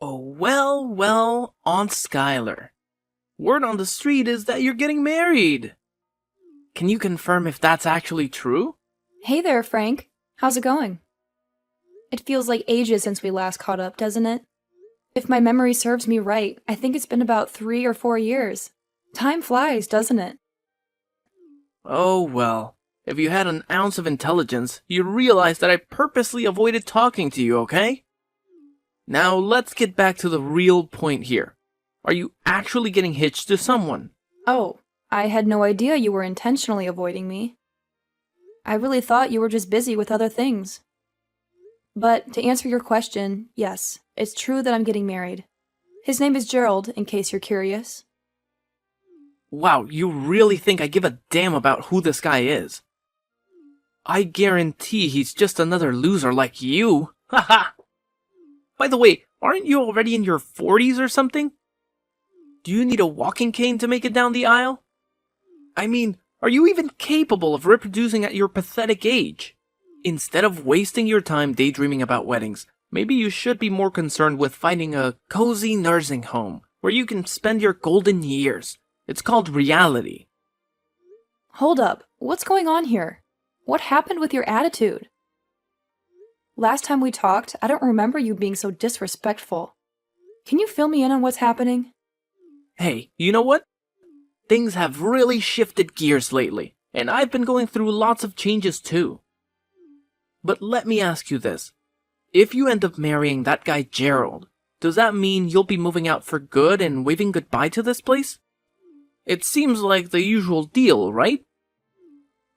Oh, well, Aunt Skylar. Word on the street is that you're getting married. Can you confirm if that's actually true? Hey there, Frank. How's it going? It feels like ages since we last caught up, doesn't it? If my memory serves me right, I think it's been about 3 or 4 years. Time flies, doesn't it? Oh, well. If you had an ounce of intelligence, you'd realize that I purposely avoided talking to you, okay? Now, let's get back to the real point here. Are you actually getting hitched to someone? Oh, I had no idea you were intentionally avoiding me. I really thought you were just busy with other things. But to answer your question, yes, it's true that I'm getting married. His name is Gerald, in case you're curious. Wow, you really think I give a damn about who this guy is? I guarantee he's just another loser like you. Haha! By the way, aren't you already in your 40s or something? Do you need a walking cane to make it down the aisle? I mean, are you even capable of reproducing at your pathetic age? Instead of wasting your time daydreaming about weddings, maybe you should be more concerned with finding a cozy nursing home where you can spend your golden years. It's called reality. Hold up, what's going on here? What happened with your attitude? Last time we talked, I don't remember you being so disrespectful. Can you fill me in on what's happening? Hey, you know what? Things have really shifted gears lately, and I've been going through lots of changes too. But let me ask you this. If you end up marrying that guy Gerald, does that mean you'll be moving out for good and waving goodbye to this place? It seems like the usual deal, right?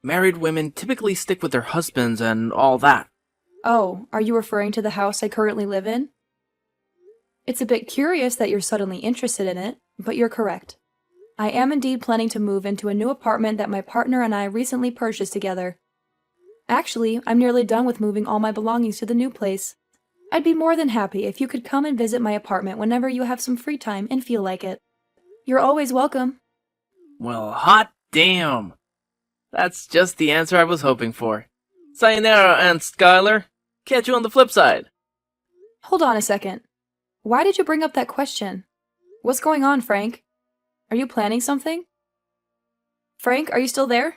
Married women typically stick with their husbands and all that. Oh, are you referring to the house I currently live in? It's a bit curious that you're suddenly interested in it, but you're correct. I am indeed planning to move into a new apartment that my partner and I recently purchased together. Actually, I'm nearly done with moving all my belongings to the new place. I'd be more than happy if you could come and visit my apartment whenever you have some free time and feel like it. You're always welcome. Well, hot damn! That's just the answer I was hoping for. Sayonara, Aunt Skylar. Catch you on the flip side. Hold on a second. Why did you bring up that question? What's going on, Frank? Are you planning something? Frank, are you still there?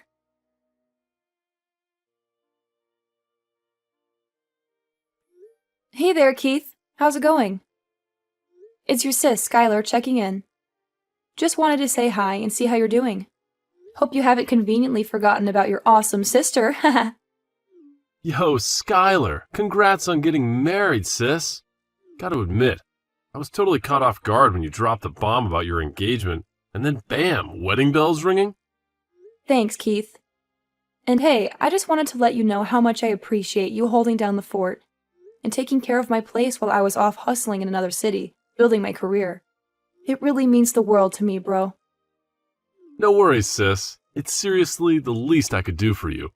Hey there, Keith. How's it going? It's your sis, Skylar, checking in. Just wanted to say hi and see how you're doing. Hope you haven't conveniently forgotten about your awesome sister. Yo, Skylar, congrats on getting married, sis. Gotta admit, I was totally caught off guard when you dropped the bomb about your engagement, and then bam, wedding bells ringing? Thanks, Keith. And hey, I just wanted to let you know how much I appreciate you holding down the fort and taking care of my place while I was off hustling in another city, building my career. It really means the world to me, bro. No worries, sis. It's seriously the least I could do for you.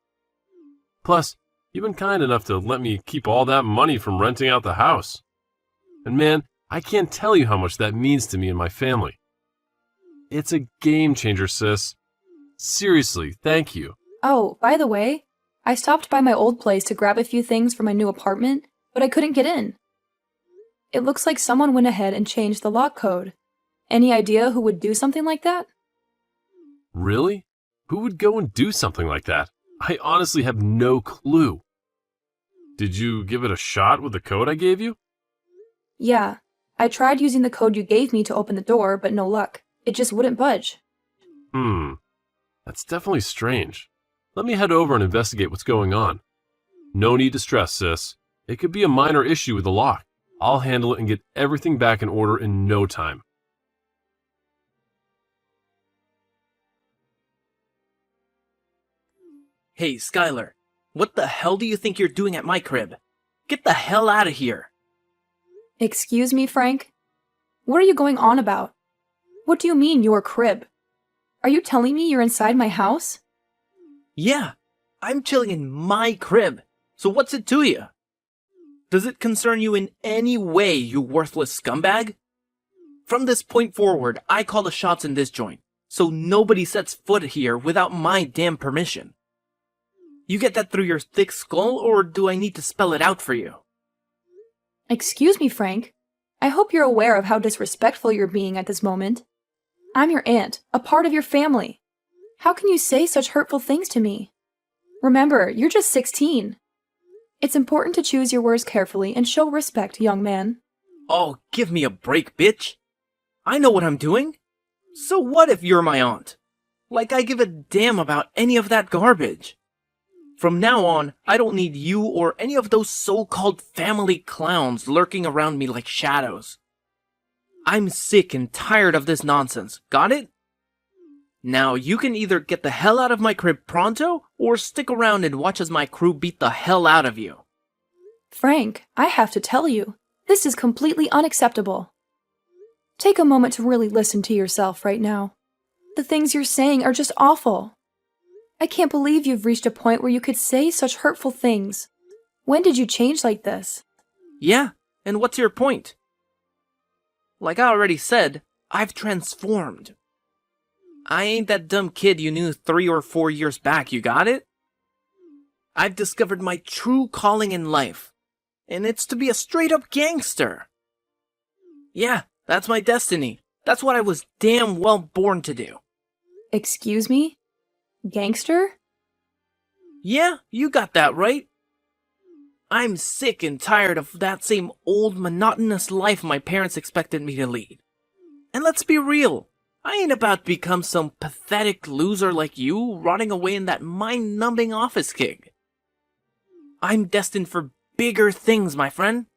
Plus, you've been kind enough to let me keep all that money from renting out the house. And man, I can't tell you how much that means to me and my family. It's a game changer, sis. Seriously, thank you. Oh, by the way, I stopped by my old place to grab a few things for my new apartment, but I couldn't get in. It looks like someone went ahead and changed the lock code. Any idea who would do something like that? Really? Who would go and do something like that? I honestly have no clue. Did you give it a shot with the code I gave you? Yeah, I tried using the code you gave me to open the door, but no luck. It just wouldn't budge. That's definitely strange. Let me head over and investigate what's going on. No need to stress, sis. It could be a minor issue with the lock. I'll handle it and get everything back in order in no time. Hey, Skylar. What the hell do you think you're doing at my crib? Get the hell out of here. Excuse me, Frank? What are you going on about? What do you mean, your crib? Are you telling me you're inside my house? Yeah, I'm chilling in my crib. So what's it to you? Does it concern you in any way, you worthless scumbag? From this point forward, I call the shots in this joint, so nobody sets foot here without my damn permission. You get that through your thick skull, or do I need to spell it out for you? Excuse me, Frank. I hope you're aware of how disrespectful you're being at this moment. I'm your aunt, a part of your family. How can you say such hurtful things to me? Remember, you're just 16. It's important to choose your words carefully and show respect, young man. Oh, give me a break, bitch. I know what I'm doing. So what if you're my aunt? Like I give a damn about any of that garbage. From now on, I don't need you or any of those so-called family clowns lurking around me like shadows. I'm sick and tired of this nonsense, got it? Now you can either get the hell out of my crib pronto, or stick around and watch as my crew beat the hell out of you. Frank, I have to tell you, this is completely unacceptable. Take a moment to really listen to yourself right now. The things you're saying are just awful. I can't believe you've reached a point where you could say such hurtful things. When did you change like this? Yeah, and what's your point? Like I already said, I've transformed. I ain't that dumb kid you knew 3 or 4 years back, you got it? I've discovered my true calling in life, and it's to be a straight-up gangster. Yeah, that's my destiny. That's what I was damn well born to do. Excuse me? Gangster? Yeah, you got that right. I'm sick and tired of that same old monotonous life my parents expected me to lead. And let's be real, I ain't about to become some pathetic loser like you rotting away in that mind-numbing office gig. I'm destined for bigger things, my friend.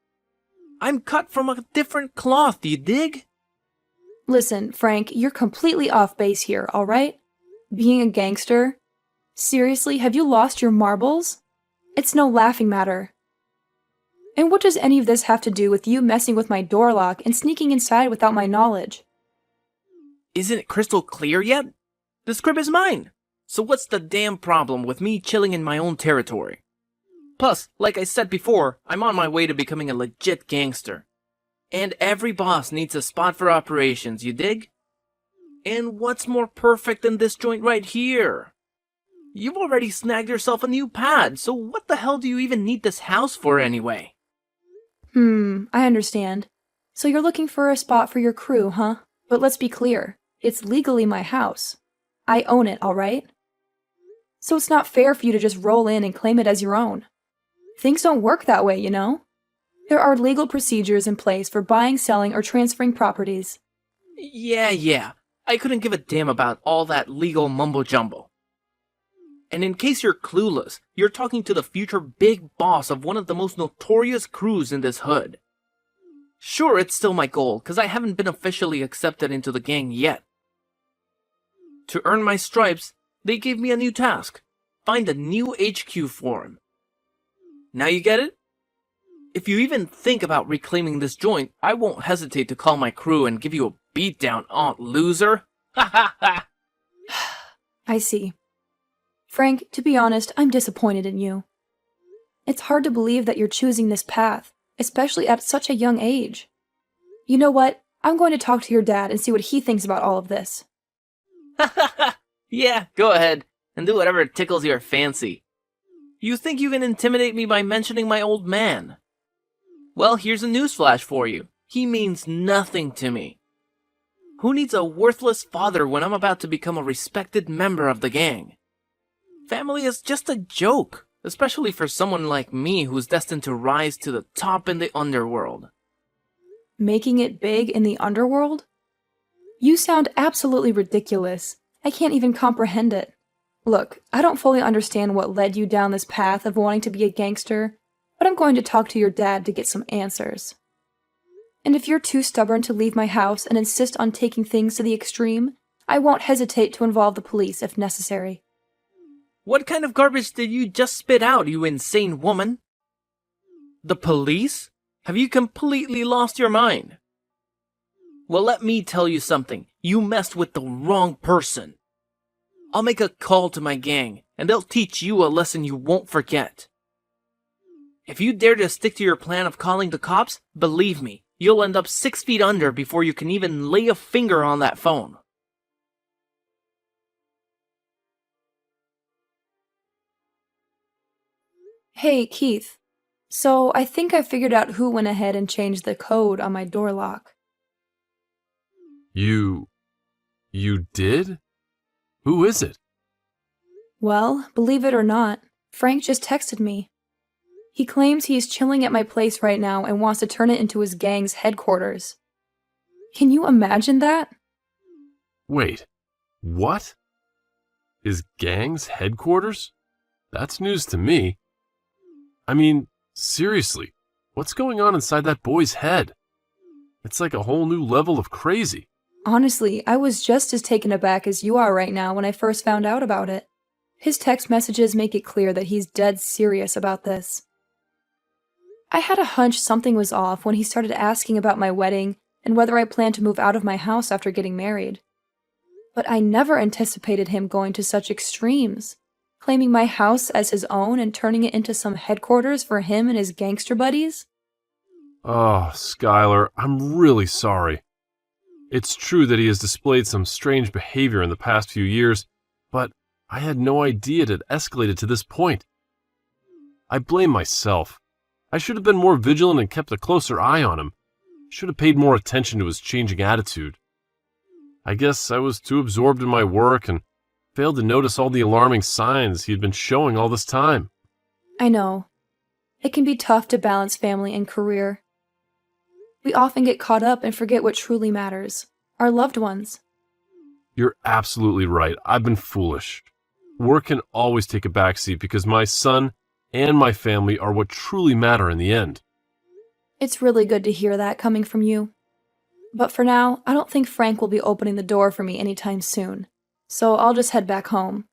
I'm cut from a different cloth, you dig? Listen, Frank, you're completely off base here, alright? Being a gangster? Seriously, have you lost your marbles? It's no laughing matter. And what does any of this have to do with you messing with my door lock and sneaking inside without my knowledge? Isn't it crystal clear yet? This crib is mine. So what's the damn problem with me chilling in my own territory? Plus, like I said before, I'm on my way to becoming a legit gangster. And every boss needs a spot for operations, you dig? And what's more perfect than this joint right here? You've already snagged yourself a new pad, so what the hell do you even need this house for anyway? I understand. So you're looking for a spot for your crew, huh? But let's be clear, it's legally my house. I own it, alright? So it's not fair for you to just roll in and claim it as your own. Things don't work that way, you know? There are legal procedures in place for buying, selling, or transferring properties. Yeah. I couldn't give a damn about all that legal mumbo-jumbo. And in case you're clueless, you're talking to the future big boss of one of the most notorious crews in this hood. Sure, it's still my goal, cause I haven't been officially accepted into the gang yet. To earn my stripes, they gave me a new task. Find a new HQ for him. Now you get it? If you even think about reclaiming this joint, I won't hesitate to call my crew and give you a beatdown, aunt loser. Ha ha ha! I see. Frank, to be honest, I'm disappointed in you. It's hard to believe that you're choosing this path, especially at such a young age. You know what? I'm going to talk to your dad and see what he thinks about all of this. Ha ha ha! Yeah, go ahead, and do whatever tickles your fancy. You think you can intimidate me by mentioning my old man? Well, here's a newsflash for you. He means nothing to me. Who needs a worthless father when I'm about to become a respected member of the gang? Family is just a joke, especially for someone like me who's destined to rise to the top in the underworld. Making it big in the underworld? You sound absolutely ridiculous. I can't even comprehend it. Look, I don't fully understand what led you down this path of wanting to be a gangster, but I'm going to talk to your dad to get some answers. And if you're too stubborn to leave my house and insist on taking things to the extreme, I won't hesitate to involve the police if necessary. What kind of garbage did you just spit out, you insane woman? The police? Have you completely lost your mind? Well, let me tell you something. You messed with the wrong person. I'll make a call to my gang, and they'll teach you a lesson you won't forget. If you dare to stick to your plan of calling the cops, believe me, you'll end up 6 feet under before you can even lay a finger on that phone. Hey, Keith. So I think I figured out who went ahead and changed the code on my door lock. You did? Who is it? Well, believe it or not, Frank just texted me. He claims he's chilling at my place right now and wants to turn it into his gang's headquarters. Can you imagine that? Wait, what? His gang's headquarters? That's news to me. I mean, seriously, what's going on inside that boy's head? It's like a whole new level of crazy. Honestly, I was just as taken aback as you are right now when I first found out about it. His text messages make it clear that he's dead serious about this. I had a hunch something was off when he started asking about my wedding and whether I planned to move out of my house after getting married. But I never anticipated him going to such extremes, claiming my house as his own and turning it into some headquarters for him and his gangster buddies. Oh, Skylar, I'm really sorry. It's true that he has displayed some strange behavior in the past few years, but I had no idea it had escalated to this point. I blame myself. I should have been more vigilant and kept a closer eye on him. Should have paid more attention to his changing attitude. I guess I was too absorbed in my work and failed to notice all the alarming signs he had been showing all this time. I know. It can be tough to balance family and career. We often get caught up and forget what truly matters, our loved ones. You're absolutely right. I've been foolish. Work can always take a backseat because my son and my family are what truly matter in the end. It's really good to hear that coming from you. But for now, I don't think Frank will be opening the door for me anytime soon, so I'll just head back home.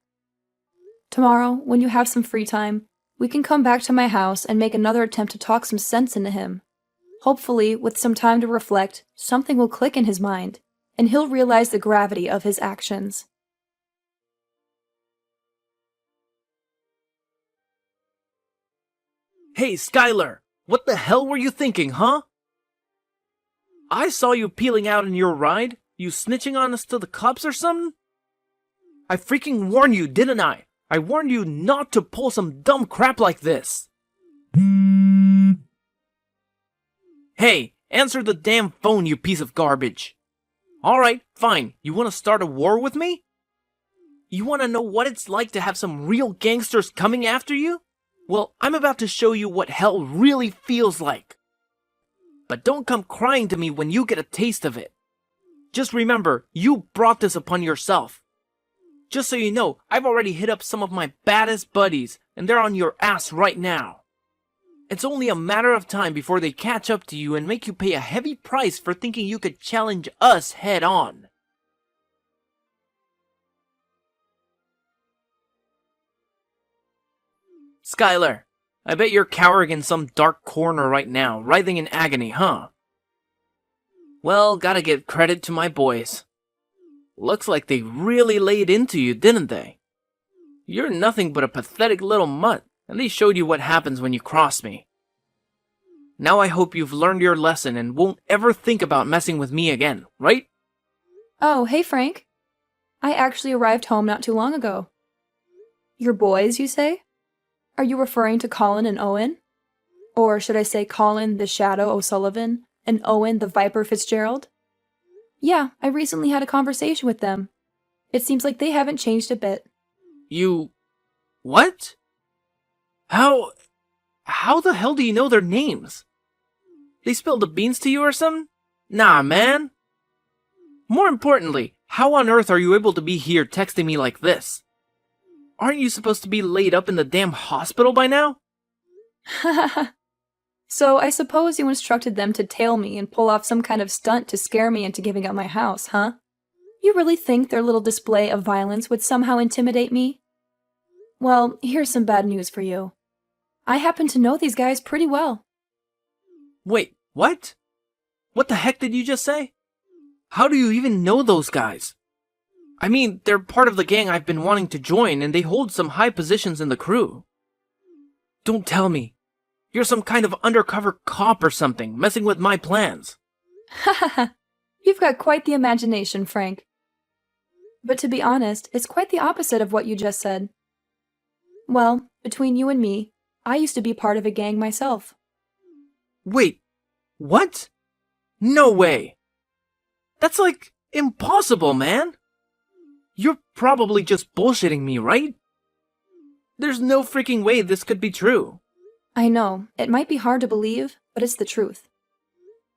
Tomorrow, when you have some free time, we can come back to my house and make another attempt to talk some sense into him. Hopefully, with some time to reflect, something will click in his mind, and he'll realize the gravity of his actions. Hey, Skylar! What the hell were you thinking, huh? I saw you peeling out in your ride. You snitching on us to the cops or something? I freaking warned you, didn't I? I warned you not to pull some dumb crap like this. Hey, answer the damn phone, you piece of garbage. Alright, fine. You want to start a war with me? You want to know what it's like to have some real gangsters coming after you? Well, I'm about to show you what hell really feels like. But don't come crying to me when you get a taste of it. Just remember, you brought this upon yourself. Just so you know, I've already hit up some of my baddest buddies, and they're on your ass right now. It's only a matter of time before they catch up to you and make you pay a heavy price for thinking you could challenge us head on. Skylar, I bet you're cowering in some dark corner right now, writhing in agony, huh? Well, gotta give credit to my boys. Looks like they really laid into you, didn't they? You're nothing but a pathetic little mutt, and they showed you what happens when you cross me. Now I hope you've learned your lesson and won't ever think about messing with me again, right? Oh, hey Frank. I actually arrived home not too long ago. Your boys, you say? Are you referring to Colin and Owen? Or should I say Colin the Shadow O'Sullivan and Owen the Viper Fitzgerald? Yeah, I recently had a conversation with them. It seems like they haven't changed a bit. You... what? How the hell do you know their names? They spilled the beans to you or something? Nah, man. More importantly, how on earth are you able to be here texting me like this? Aren't you supposed to be laid up in the damn hospital by now? So I suppose you instructed them to tail me and pull off some kind of stunt to scare me into giving up my house, huh? You really think their little display of violence would somehow intimidate me? Well, here's some bad news for you. I happen to know these guys pretty well. Wait, what? What the heck did you just say? How do you even know those guys? I mean, they're part of the gang I've been wanting to join, and they hold some high positions in the crew. Don't tell me. You're some kind of undercover cop or something, messing with my plans. Hahaha, you've got quite the imagination, Frank. But to be honest, it's quite the opposite of what you just said. Well, between you and me, I used to be part of a gang myself. Wait, what? No way! That's like impossible, man! You're probably just bullshitting me, right? There's no freaking way this could be true. I know, it might be hard to believe, but it's the truth.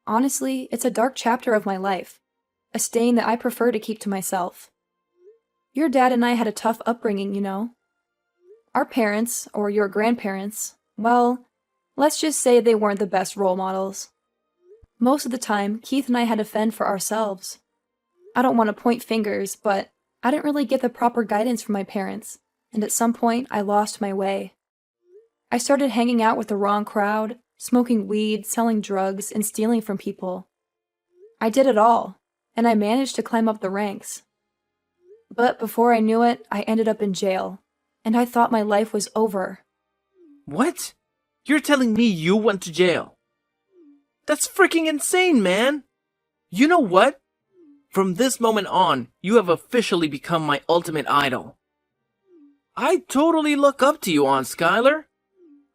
Honestly, it's a dark chapter of my life, a stain that I prefer to keep to myself. Your dad and I had a tough upbringing, you know. Our parents, or your grandparents, well, let's just say they weren't the best role models. Most of the time, Keith and I had to fend for ourselves. I don't want to point fingers, but I didn't really get the proper guidance from my parents, and at some point, I lost my way. I started hanging out with the wrong crowd, smoking weed, selling drugs, and stealing from people. I did it all, and I managed to climb up the ranks. But before I knew it, I ended up in jail, and I thought my life was over. What? You're telling me you went to jail? That's freaking insane, man! You know what? From this moment on, you have officially become my ultimate idol. I totally look up to you, Aunt Skylar.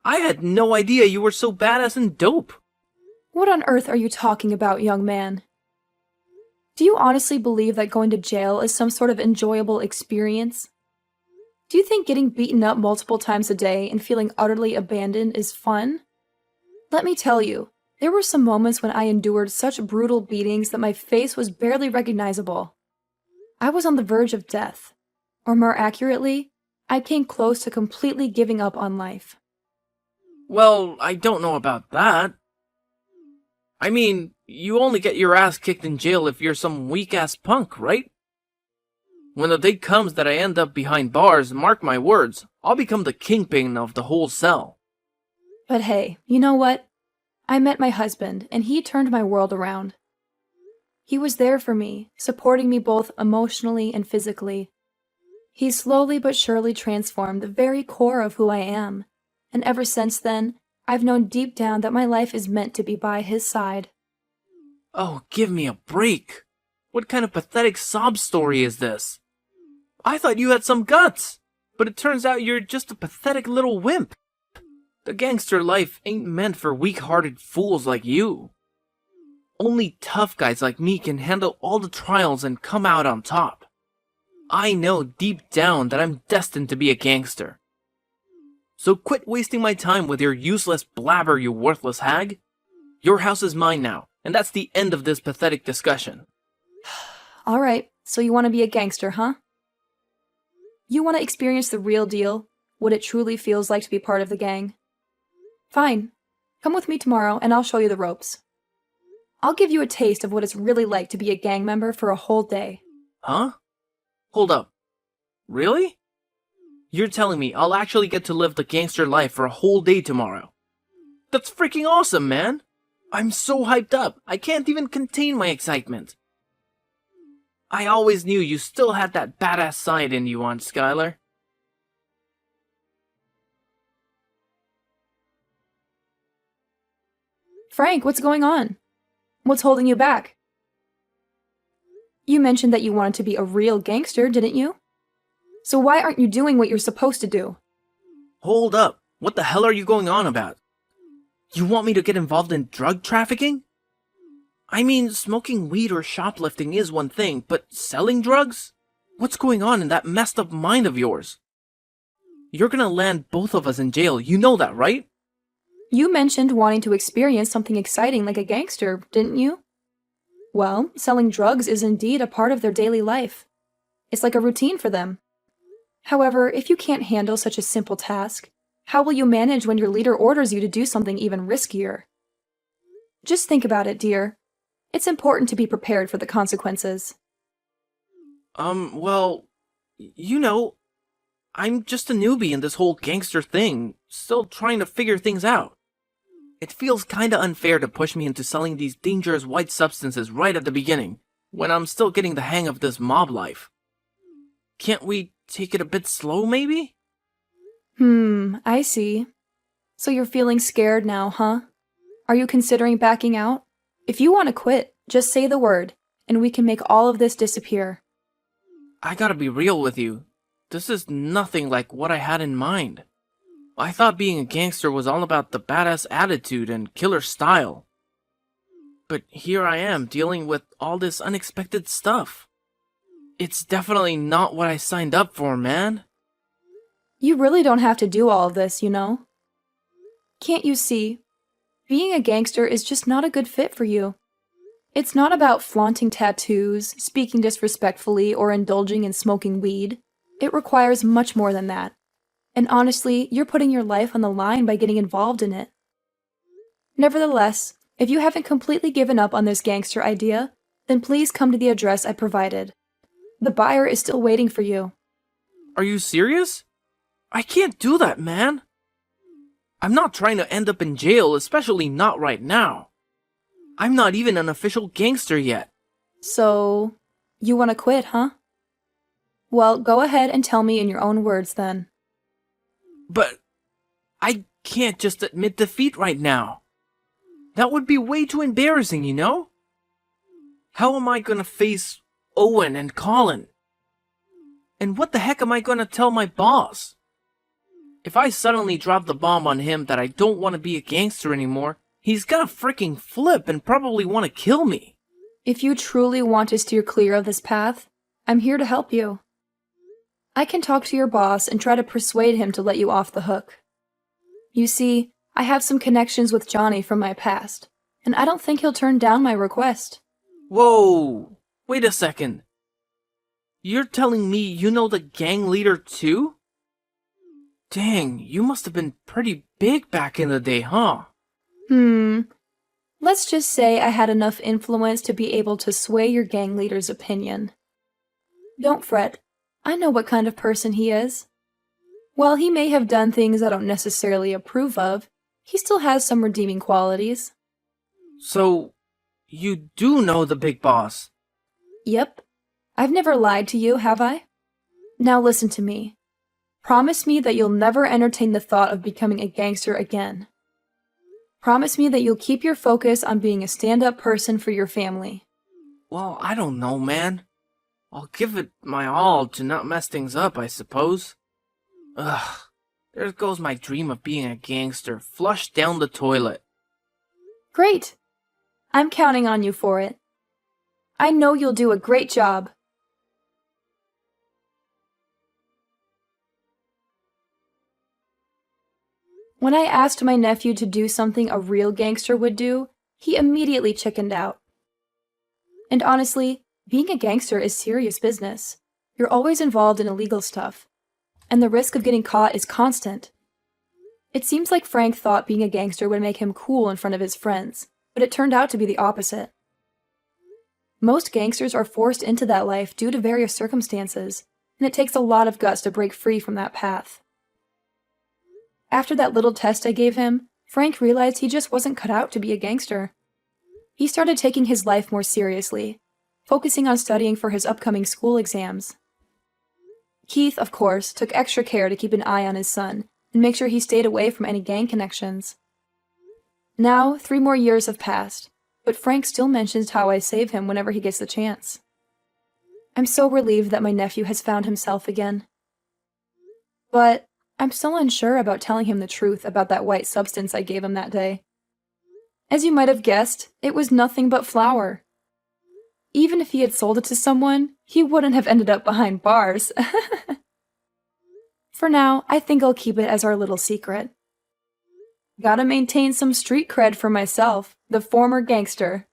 I had no idea you were so badass and dope. What on earth are you talking about, young man? Do you honestly believe that going to jail is some sort of enjoyable experience? Do you think getting beaten up multiple times a day and feeling utterly abandoned is fun? Let me tell you, there were some moments when I endured such brutal beatings that my face was barely recognizable. I was on the verge of death. Or more accurately, I came close to completely giving up on life. Well, I don't know about that. I mean, you only get your ass kicked in jail if you're some weak-ass punk, right? When the day comes that I end up behind bars, mark my words, I'll become the kingpin of the whole cell. But hey, you know what? I met my husband, and he turned my world around. He was there for me, supporting me both emotionally and physically. He slowly but surely transformed the very core of who I am, and ever since then, I've known deep down that my life is meant to be by his side. Oh, give me a break. What kind of pathetic sob story is this? I thought you had some guts, but it turns out you're just a pathetic little wimp. The gangster life ain't meant for weak-hearted fools like you. Only tough guys like me can handle all the trials and come out on top. I know deep down that I'm destined to be a gangster. So quit wasting my time with your useless blabber, you worthless hag. Your house is mine now, and that's the end of this pathetic discussion. Alright, so you want to be a gangster, huh? You want to experience the real deal, what it truly feels like to be part of the gang? Fine. Come with me tomorrow and I'll show you the ropes. I'll give you a taste of what it's really like to be a gang member for a whole day. Huh? Hold up. Really? You're telling me I'll actually get to live the gangster life for a whole day tomorrow? That's freaking awesome, man! I'm so hyped up, I can't even contain my excitement. I always knew you still had that badass side in you, Aunt Skylar. Frank, what's going on? What's holding you back? You mentioned that you wanted to be a real gangster, didn't you? So why aren't you doing what you're supposed to do? Hold up, what the hell are you going on about? You want me to get involved in drug trafficking? I mean, smoking weed or shoplifting is one thing, but selling drugs? What's going on in that messed up mind of yours? You're gonna land both of us in jail, you know that, right? You mentioned wanting to experience something exciting like a gangster, didn't you? Well, selling drugs is indeed a part of their daily life. It's like a routine for them. However, if you can't handle such a simple task, how will you manage when your leader orders you to do something even riskier? Just think about it, dear. It's important to be prepared for the consequences. Well, you know, I'm just a newbie in this whole gangster thing, still trying to figure things out. It feels kinda unfair to push me into selling these dangerous white substances right at the beginning, when I'm still getting the hang of this mob life. Can't we take it a bit slow, maybe? I see. So you're feeling scared now, huh? Are you considering backing out? If you want to quit, just say the word, and we can make all of this disappear. I gotta be real with you. This is nothing like what I had in mind. I thought being a gangster was all about the badass attitude and killer style. But here I am dealing with all this unexpected stuff. It's definitely not what I signed up for, man. You really don't have to do all of this, you know? Can't you see? Being a gangster is just not a good fit for you. It's not about flaunting tattoos, speaking disrespectfully, or indulging in smoking weed. It requires much more than that. And honestly, you're putting your life on the line by getting involved in it. Nevertheless, if you haven't completely given up on this gangster idea, then please come to the address I provided. The buyer is still waiting for you. Are you serious? I can't do that, man. I'm not trying to end up in jail, especially not right now. I'm not even an official gangster yet. So, you want to quit, huh? Well, go ahead and tell me in your own words then. But I can't just admit defeat right now. That would be way too embarrassing, you know? How am I gonna face Owen and Colin? And what the heck am I gonna tell my boss? If I suddenly drop the bomb on him that I don't want to be a gangster anymore, he's gonna freaking flip and probably want to kill me. If you truly want to steer clear of this path, I'm here to help you. I can talk to your boss and try to persuade him to let you off the hook. You see, I have some connections with Johnny from my past, and I don't think he'll turn down my request. Whoa! Wait a second. You're telling me you know the gang leader too? Dang, you must have been pretty big back in the day, huh? Let's just say I had enough influence to be able to sway your gang leader's opinion. Don't fret. I know what kind of person he is. While he may have done things I don't necessarily approve of, he still has some redeeming qualities. So, you do know the big boss? Yep. I've never lied to you, have I? Now listen to me. Promise me that you'll never entertain the thought of becoming a gangster again. Promise me that you'll keep your focus on being a stand-up person for your family. Well, I don't know, man. I'll give it my all to not mess things up, I suppose. Ugh, there goes my dream of being a gangster, flushed down the toilet. Great! I'm counting on you for it. I know you'll do a great job. When I asked my nephew to do something a real gangster would do, he immediately chickened out. And honestly, being a gangster is serious business. You're always involved in illegal stuff, and the risk of getting caught is constant. It seems like Frank thought being a gangster would make him cool in front of his friends, but it turned out to be the opposite. Most gangsters are forced into that life due to various circumstances, and it takes a lot of guts to break free from that path. After that little test I gave him, Frank realized he just wasn't cut out to be a gangster. He started taking his life more seriously, focusing on studying for his upcoming school exams. Keith, of course, took extra care to keep an eye on his son and make sure he stayed away from any gang connections. Now, 3 more years have passed, but Frank still mentions how I save him whenever he gets the chance. I'm so relieved that my nephew has found himself again. But I'm still unsure about telling him the truth about that white substance I gave him that day. As you might have guessed, it was nothing but flour. Even if he had sold it to someone, he wouldn't have ended up behind bars. For now, I think I'll keep it as our little secret. Gotta maintain some street cred for myself, the former gangster.